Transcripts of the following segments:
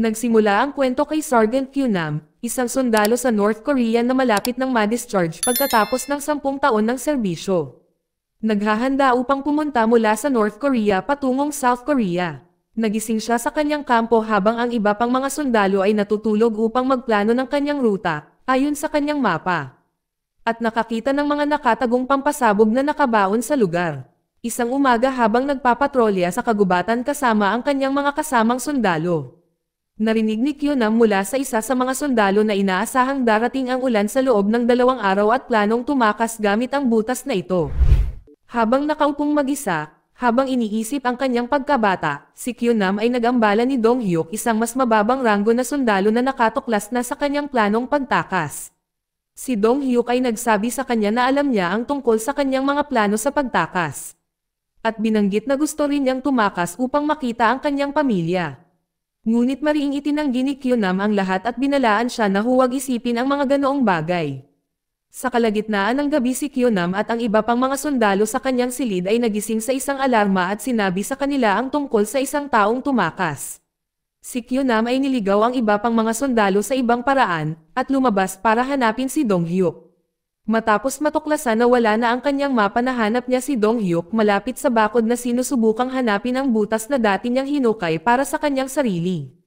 Nagsimula ang kwento kay Sergeant Kyunam, isang sundalo sa North Korea na malapit ng ma-discharge pagkatapos ng 10 taon ng serbisyo. Naghahanda upang pumunta mula sa North Korea patungong South Korea. Nagising siya sa kanyang kampo habang ang iba pang mga sundalo ay natutulog upang magplano ng kanyang ruta, ayon sa kanyang mapa. At nakakita ng mga nakatagong pampasabog na nakabaon sa lugar. Isang umaga habang nagpapatrolya sa kagubatan kasama ang kanyang mga kasamang sundalo. Narinig ni Kyunam mula sa isa sa mga sundalo na inaasahang darating ang ulan sa loob ng 2 araw at planong tumakas gamit ang butas na ito. Habang nakaupong mag-isa, habang iniisip ang kanyang pagkabata, si Kyunam ay nag-ambala ni Dong Hyuk, isang mas mababang ranggo na sundalo na nakatuklas na sa kanyang planong pagtakas. Si Dong Hyuk ay nagsabi sa kanya na alam niya ang tungkol sa kanyang mga plano sa pagtakas. At binanggit na gusto rin niyang tumakas upang makita ang kanyang pamilya. Ngunit mariing itinanggi ni Kyunam ang lahat at binalaan siya na huwag isipin ang mga ganoong bagay. Sa kalagitnaan ng gabi si Kyunam at ang iba pang mga sundalo sa kanyang silid ay nagising sa isang alarma at sinabi sa kanila ang tungkol sa isang taong tumakas. Si Kyunam ay niligaw ang iba pang mga sundalo sa ibang paraan, at lumabas para hanapin si Dong Hyuk. Matapos matuklasan na wala na ang kanyang mapa, nahanap niya si Dong Hyuk malapit sa bakod na sinusubukang hanapin ang butas na dati niyang hinukay para sa kanyang sarili.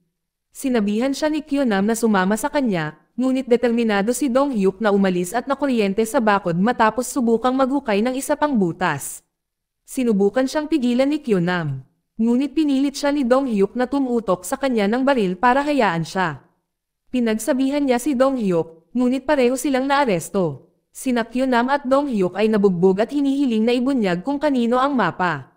Sinabihan siya ni Kyunam na sumama sa kanya, ngunit determinado si Dong Hyuk na umalis at nakuryente sa bakod matapos subukang maghukay ng isa pang butas. Sinubukan siyang pigilan ni Kyunam, ngunit pinilit siya ni Dong Hyuk na tumutok sa kanya ng baril para hayaan siya. Pinagsabihan niya si Dong Hyuk, ngunit pareho silang naaresto. Sina Kyunam at Dong Hyuk ay nabugbog at hinihiling na ibunyag kung kanino ang mapa.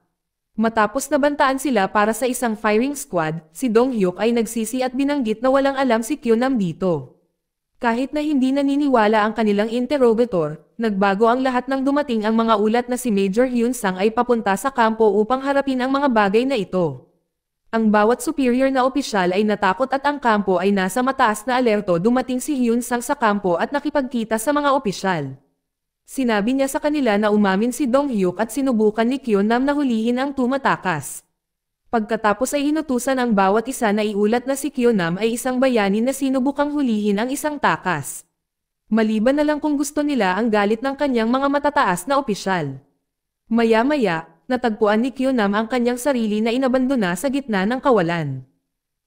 Matapos nabantaan sila para sa isang firing squad, si Dong Hyuk ay nagsisi at binanggit na walang alam si Kyunam dito. Kahit na hindi naniniwala ang kanilang interrogator, nagbago ang lahat nang dumating ang mga ulat na si Major Hyun Sang ay papunta sa kampo upang harapin ang mga bagay na ito. Ang bawat superior na opisyal ay natakot at ang kampo ay nasa mataas na alerto. Dumating si Hyun Sang sa kampo at nakipagkita sa mga opisyal. Sinabi niya sa kanila na umamin si Dong Hyuk at sinubukan ni Kyunam na hulihin ang tumatakas. Pagkatapos ay inutusan ang bawat isa na iulat na si Kyunam ay isang bayani na sinubukang hulihin ang isang takas. Maliban na lang kung gusto nila ang galit ng kanyang mga matataas na opisyal. Maya-maya, natagpuan ni Kyunam ang kanyang sarili na inabandona sa gitna ng kawalan.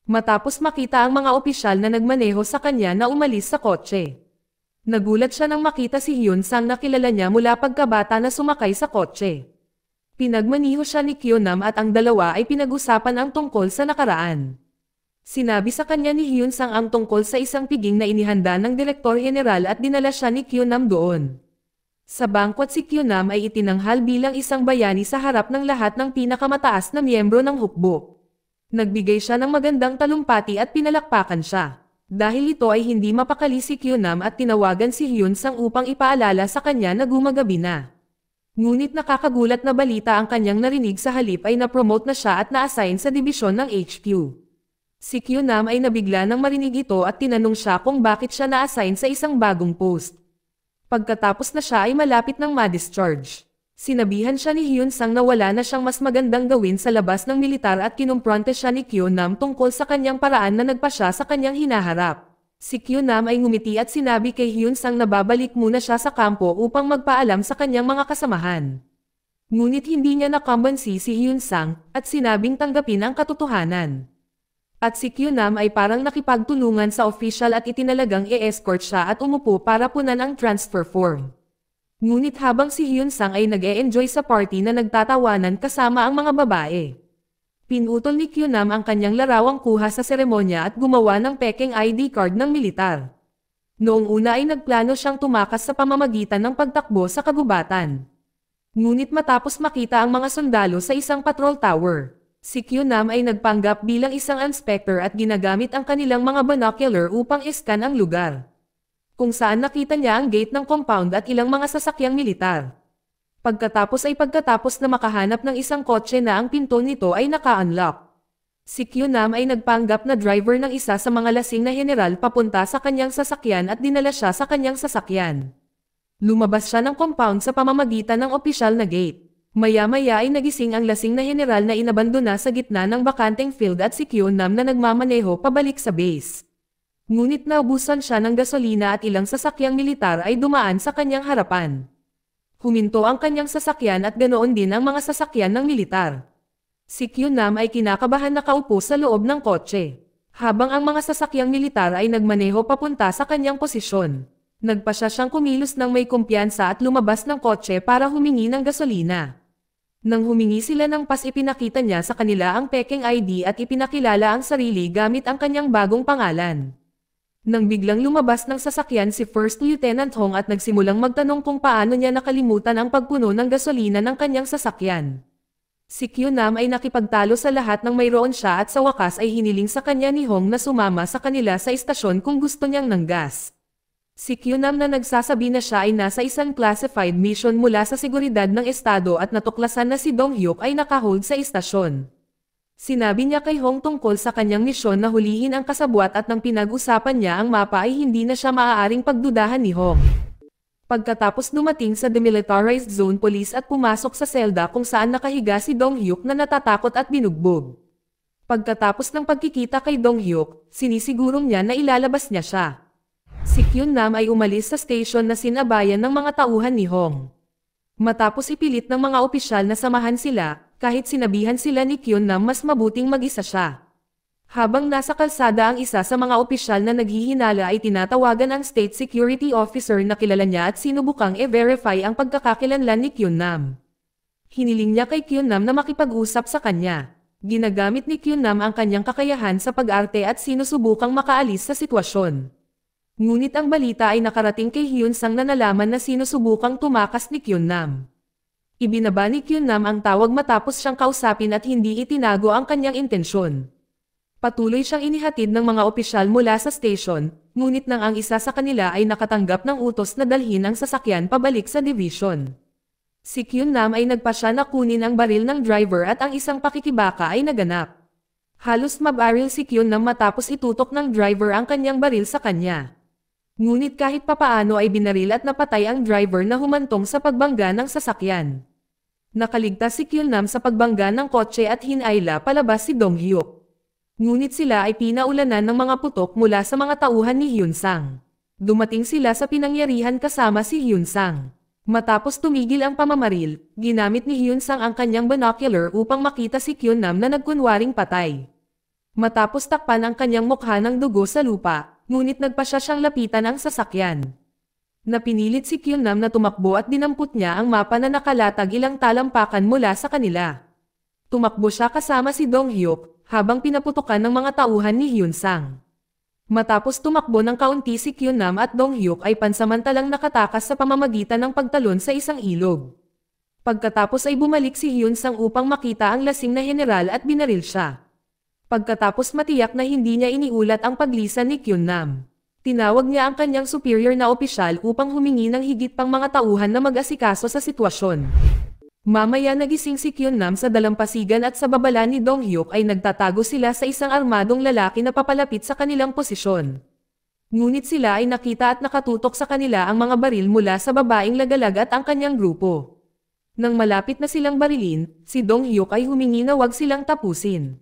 Matapos makita ang mga opisyal na nagmaneho sa kanya na umalis sa kotse. Nagulat siya nang makita si Hyun Sang na kilala niya mula pagkabata na sumakay sa kotse. Pinagmaniho siya ni Kyunam at ang dalawa ay pinag-usapan ang tungkol sa nakaraan. Sinabi sa kanya ni Hyun Sang ang tungkol sa isang piging na inihanda ng Direktor General at dinala siya ni Kyunam doon. Sa bangkwat si Kyunam ay itinanghal bilang isang bayani sa harap ng lahat ng pinakamataas na miyembro ng hukbo. Nagbigay siya ng magandang talumpati at pinalakpakan siya. Dahil ito ay hindi mapakali si Kyunam at tinawagan si Hyun Sang upang ipaalala sa kanya na gumagabi na. Ngunit nakakagulat na balita ang kanyang narinig, sa halip ay na-promote na siya at na-assign sa dibisyon ng HQ. Si Kyunam ay nabigla nang marinig ito at tinanong siya kung bakit siya na-assign sa isang bagong post. Pagkatapos na siya ay malapit ng ma-discharge. Sinabihan siya ni Hyun Sang na wala na siyang mas magandang gawin sa labas ng militar at kinumpronte siya ni Kyunam tungkol sa kanyang paraan na nagpa siya sa kanyang hinaharap. Si Kyunam ay ngumiti at sinabi kay Hyun Sang na babalik muna siya sa kampo upang magpaalam sa kanyang mga kasamahan. Ngunit hindi niya nakambansi si Hyun Sang at sinabing tanggapin ang katotohanan. At si Kyunam ay parang nakipagtulungan sa official at itinalagang i-escort siya at umupo para punan ang transfer form. Ngunit habang si Hyun Sang ay nag-e-enjoy sa party na nagtatawanan kasama ang mga babae, pinutol ni Kyunam ang kanyang larawang kuha sa seremonya at gumawa ng pekeng ID card ng militar. Noong una ay nagplano siyang tumakas sa pamamagitan ng pagtakbo sa kagubatan. Ngunit matapos makita ang mga sundalo sa isang patrol tower, si Kyunam ay nagpanggap bilang isang inspector at ginagamit ang kanilang mga binocular upang iskan ang lugar, kung saan nakita niya ang gate ng compound at ilang mga sasakyang militar. Pagkatapos na makahanap ng isang kotse na ang pinto nito ay naka-unlock. Si Kyunam ay nagpanggap na driver ng isa sa mga lasing na general papunta sa kanyang sasakyan at dinala siya sa kanyang sasakyan. Lumabas siya ng compound sa pamamagitan ng opisyal na gate. Maya-maya ay nagising ang lasing na general na inabandona sa gitna ng bakanteng field at si Kyun-nam na nagmamaneho pabalik sa base. Ngunit naubusan siya ng gasolina at ilang sasakyang militar ay dumaan sa kanyang harapan. Huminto ang kanyang sasakyan at ganoon din ang mga sasakyan ng militar. Si Kyun-nam ay kinakabahan na kaupo sa loob ng kotse, habang ang mga sasakyang militar ay nagmaneho papunta sa kanyang posisyon. Nagpasya siyang kumilos ng may kumpiyansa at lumabas ng kotse para humingi ng gasolina. Nang humingi sila ng pas, ipinakita niya sa kanila ang pekeng ID at ipinakilala ang sarili gamit ang kanyang bagong pangalan. Nang biglang lumabas ng sasakyan si First Lieutenant Hong at nagsimulang magtanong kung paano niya nakalimutan ang pagpuno ng gasolina ng kanyang sasakyan. Si Kyun-nam ay nakipagtalo sa lahat ng mayroon siya at sa wakas ay hiniling sa kanya ni Hong na sumama sa kanila sa istasyon kung gusto niyang ng gas. Si Kyun-nam na nagsasabi na siya ay nasa isang classified mission mula sa seguridad ng estado at natuklasan na si Dong-hyuk ay nakahold sa istasyon. Sinabi niya kay Hong tungkol sa kanyang misyon na hulihin ang kasabwat at nang pinag-usapan niya ang mapa ay hindi na siya maaaring pagdudahan ni Hong. Pagkatapos dumating sa demilitarized zone police at pumasok sa selda kung saan nakahiga si Dong-hyuk na natatakot at binugbog. Pagkatapos ng pagkikita kay Dong-hyuk, sinisigurong niya na ilalabas niya siya. Si Kyun-nam ay umalis sa station na sinabayan ng mga tauhan ni Hong. Matapos ipilit ng mga opisyal na samahan sila, kahit sinabihan sila ni Kyun-nam mas mabuting mag-isa siya. Habang nasa kalsada ang isa sa mga opisyal na naghihinala ay tinatawagan ang state security officer na kilala niya at sinubukang i-verify ang pagkakakilanlan ni Kyun-nam. Hiniling niya kay Kyun-nam na makipag-usap sa kanya. Ginagamit ni Kyun-nam ang kanyang kakayahan sa pag-arte at sinusubukang makaalis sa sitwasyon. Ngunit ang balita ay nakarating kay Hyun-sang na nalaman na sinusubukang tumakas ni Kyun-nam. Ibinaba ni Kyun-nam ang tawag matapos siyang kausapin at hindi itinago ang kanyang intensyon. Patuloy siyang inihatid ng mga opisyal mula sa station, ngunit nang ang isa sa kanila ay nakatanggap ng utos na dalhin ang sasakyan pabalik sa division. Si Kyun-nam ay nagpasya na kunin ang baril ng driver at ang isang pakikibaka ay naganap. Halos mabaril si Kyun-nam matapos itutok ng driver ang kanyang baril sa kanya. Ngunit kahit papaano ay binaril at napatay ang driver na humantong sa pagbangga ng sasakyan. Nakaligtas si Kyun-nam sa pagbangga ng kotse at hinayla palabas si Dong-hyuk. Ngunit sila ay pinaulanan ng mga putok mula sa mga tauhan ni Hyun-sang. Dumating sila sa pinangyarihan kasama si Hyun-sang. Matapos tumigil ang pamamaril, ginamit ni Hyun-sang ang kanyang binocular upang makita si Kyun-nam na nagkunwaring patay. Matapos takpan ang kanyang mukha ng dugo sa lupa, ngunit nagpasya siyang lapitan ang sasakyan. Napinilit si Kyun-nam na tumakbo at dinampot niya ang mapa na nakalatag ilang talampakan mula sa kanila. Tumakbo siya kasama si Dong-hyuk, habang pinaputukan ng mga tauhan ni Hyun-sang. Matapos tumakbo ng kaunti si Kyun-nam at Dong-hyuk ay pansamantalang nakatakas sa pamamagitan ng pagtalon sa isang ilog. Pagkatapos ay bumalik si Hyun-sang upang makita ang lasing na general at binaril siya. Pagkatapos matiyak na hindi niya iniulat ang paglisan ni Kyun-nam. Tinawag niya ang kanyang superior na opisyal upang humingi ng higit pang mga tauhan na mag-asikaso sa sitwasyon. Mamaya nagising si Kyun-nam sa dalampasigan at sa babala ni Dong-hyuk ay nagtatago sila sa isang armadong lalaki na papalapit sa kanilang posisyon. Ngunit sila ay nakita at nakatutok sa kanila ang mga baril mula sa babaeng lagalag at ang kanyang grupo. Nang malapit na silang barilin, si Dong-hyuk ay humingi na wag silang tapusin.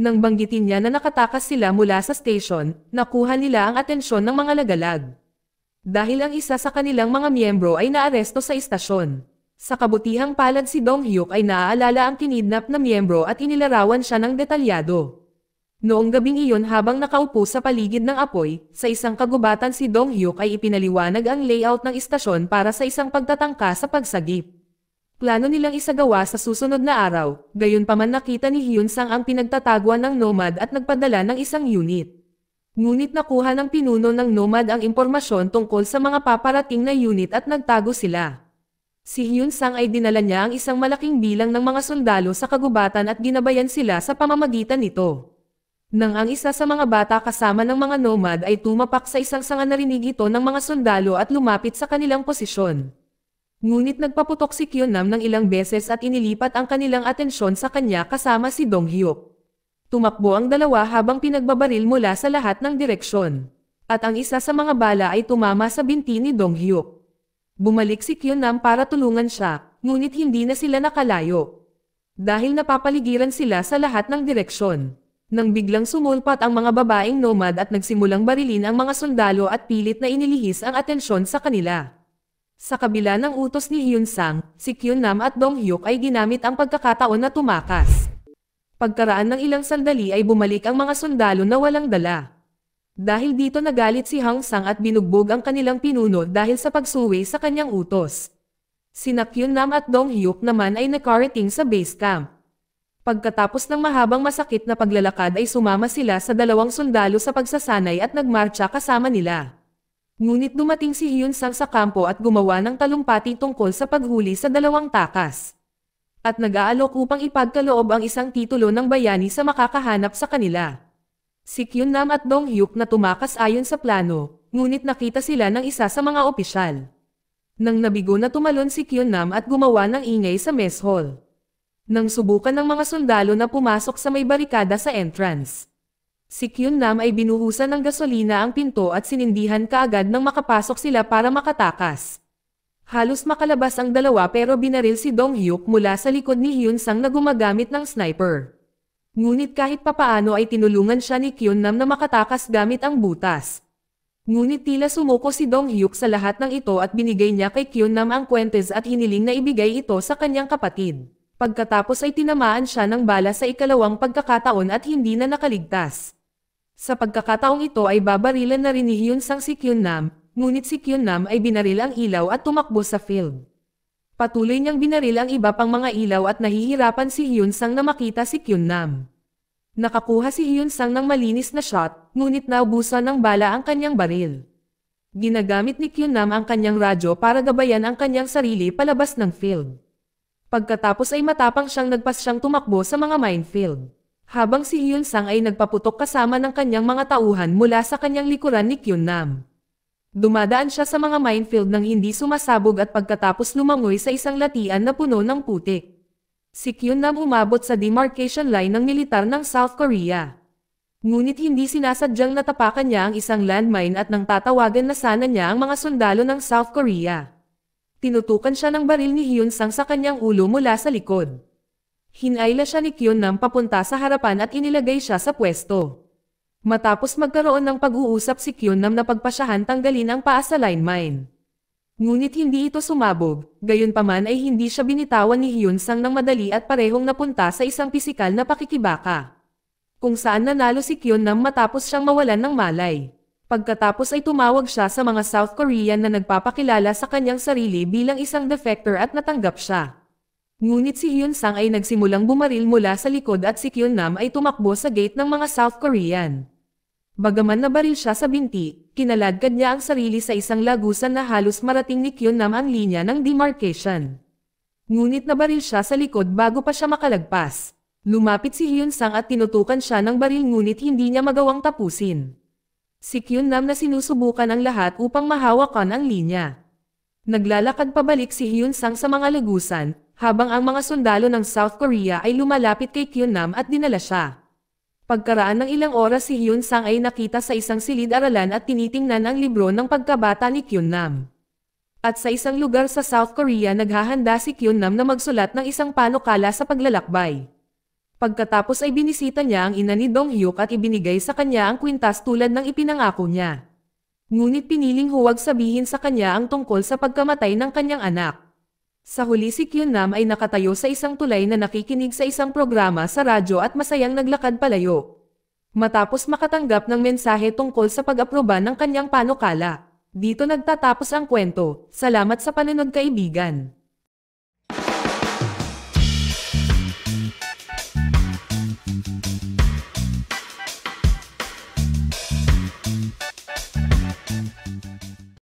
Nang banggitin niya na nakatakas sila mula sa station, nakuha nila ang atensyon ng mga lagalag. Dahil ang isa sa kanilang mga miyembro ay naaresto sa istasyon. Sa kabutihang palad si Dong-hyuk ay naaalala ang kinidnap na miyembro at inilarawan siya ng detalyado. Noong gabing iyon habang nakaupo sa paligid ng apoy, sa isang kagubatan si Dong-hyuk ay ipinaliwanag ang layout ng istasyon para sa isang pagtatangka sa pagsagip. Plano nilang isagawa sa susunod na araw, gayunpaman nakita ni Hyun-sang ang pinagtatagwan ng Nomad at nagpadala ng isang unit. Ngunit nakuha ng pinuno ng Nomad ang impormasyon tungkol sa mga paparating na unit at nagtago sila. Si Hyun-sang ay dinala niya ang isang malaking bilang ng mga sundalo sa kagubatan at ginabayan sila sa pamamagitan nito. Nang ang isa sa mga bata kasama ng mga Nomad ay tumapak sa isang sanga, narinig ito ng mga sundalo at lumapit sa kanilang posisyon. Ngunit nagpaputok si Kyun-nam ng ilang beses at inilipat ang kanilang atensyon sa kanya kasama si Dong-hyuk. Tumakbo ang dalawa habang pinagbabaril mula sa lahat ng direksyon. At ang isa sa mga bala ay tumama sa binti ni Dong-hyuk. Bumalik si Kyun-nam para tulungan siya, ngunit hindi na sila nakalayo. Dahil napapaligiran sila sa lahat ng direksyon. Nang biglang sumulpat ang mga babaeng nomad at nagsimulang barilin ang mga sundalo at pilit na inilihis ang atensyon sa kanila. Sa kabila ng utos ni Hyun Sang, si Kyun Nam at Dong Hyuk ay ginamit ang pagkakataon na tumakas. Pagkaraan ng ilang sandali ay bumalik ang mga sundalo na walang dala. Dahil dito nagalit si Hang Sang at binugbog ang kanilang pinuno dahil sa pagsuwi sa kanyang utos. Sina Kyun Nam at Dong Hyuk naman ay nakarating sa base camp. Pagkatapos ng mahabang masakit na paglalakad ay sumama sila sa dalawang sundalo sa pagsasanay at nagmarcha kasama nila. Ngunit dumating si Hyun Sang sa kampo at gumawa ng talumpati tungkol sa paghuli sa dalawang takas. At nag-aalok upang ipagkaloob ang isang titulo ng bayani sa makakahanap sa kanila. Si Kyun Nam at Dong Hyuk na tumakas ayon sa plano, ngunit nakita sila ng isa sa mga opisyal. Nang nabigo na tumalon si Kyun Nam at gumawa ng ingay sa mess hall. Nang subukan ng mga sundalo na pumasok sa may barikada sa entrance. Si Kyun Nam ay binuhusan ng gasolina ang pinto at sinindihan kaagad nang makapasok sila para makatakas. Halos makalabas ang dalawa pero binaril si Dong Hyuk mula sa likod ni Hyun Sang na gumagamit ng sniper. Ngunit kahit papaano ay tinulungan siya ni Kyun Nam na makatakas gamit ang butas. Ngunit tila sumuko si Dong Hyuk sa lahat ng ito at binigay niya kay Kyun Nam ang kwentes at hiniling na ibigay ito sa kanyang kapatid. Pagkatapos ay tinamaan siya ng bala sa ikalawang pagkakataon at hindi na nakaligtas. Sa pagkakataong ito ay babarilan na rin ni Hyun Sang si Kyun Nam, ngunit si Kyun Nam ay binaril ang ilaw at tumakbo sa field. Patuloy niyang binaril ang iba pang mga ilaw at nahihirapan si Hyun Sang na makita si Kyun Nam. Nakakuha si Hyun Sang ng malinis na shot, ngunit naubusan ng bala ang kanyang baril. Ginagamit ni Kyun Nam ang kanyang radyo para gabayan ang kanyang sarili palabas ng field. Pagkatapos ay matapang siyang nagpasyang tumakbo sa mga minefield. Habang si Hyun Sang ay nagpaputok kasama ng kanyang mga tauhan mula sa kanyang likuran ni Kyun Nam. Dumadaan siya sa mga minefield nang hindi sumasabog at pagkatapos lumangoy sa isang latian na puno ng putik. Si Kyun Nam umabot sa demarcation line ng militar ng South Korea. Ngunit hindi sinasadyang natapakan niya ang isang landmine at nang tatawagan na sana niya ang mga sundalo ng South Korea. Tinutukan siya ng baril ni Hyun Sang sa kanyang ulo mula sa likod. Hinayla siya ni Kyun Nam papunta sa harapan at inilagay siya sa pwesto. Matapos magkaroon ng pag-uusap si Kyun Nam na pagpasyahan tanggalin ang paa sa landmine. Ngunit hindi ito sumabog, gayunpaman ay hindi siya binitawan ni Hyun Sang ng madali at parehong napunta sa isang pisikal na pakikibaka. Kung saan nanalo si Kyun Nam matapos siyang mawalan ng malay. Pagkatapos ay tumawag siya sa mga South Korean na nagpapakilala sa kanyang sarili bilang isang defector at natanggap siya. Ngunit si Hyun Sang ay nagsimulang bumaril mula sa likod at si Kyun Nam ay tumakbo sa gate ng mga South Korean. Bagaman nabaril siya sa binti, kinaladkad niya ang sarili sa isang lagusan na halos marating ni Kyun Nam ang linya ng demarcation. Ngunit nabaril siya sa likod bago pa siya makalagpas. Lumapit si Hyun Sang at tinutukan siya ng baril ngunit hindi niya magawang tapusin. Si Kyun Nam na sinusubukan ang lahat upang mahawakan ang linya. Naglalakad pabalik si Hyun Sang sa mga lagusan, habang ang mga sundalo ng South Korea ay lumalapit kay Kyun Nam at dinala siya. Pagkaraan ng ilang oras si Hyun Sang ay nakita sa isang silid-aralan at tinitingnan ang libro ng pagkabata ni Kyun Nam. At sa isang lugar sa South Korea naghahanda si Kyun Nam na magsulat ng isang panukala sa paglalakbay. Pagkatapos ay binisita niya ang ina ni Dong Hyuk at ibinigay sa kanya ang kwintas tulad ng ipinangako niya. Ngunit piniling huwag sabihin sa kanya ang tungkol sa pagkamatay ng kanyang anak. Sa huli si Kyun Nam ay nakatayo sa isang tulay na nakikinig sa isang programa sa radyo at masayang naglakad palayo. Matapos makatanggap ng mensahe tungkol sa pag-aproba ng kanyang panukala. Dito nagtatapos ang kwento. Salamat sa panonood kaibigan.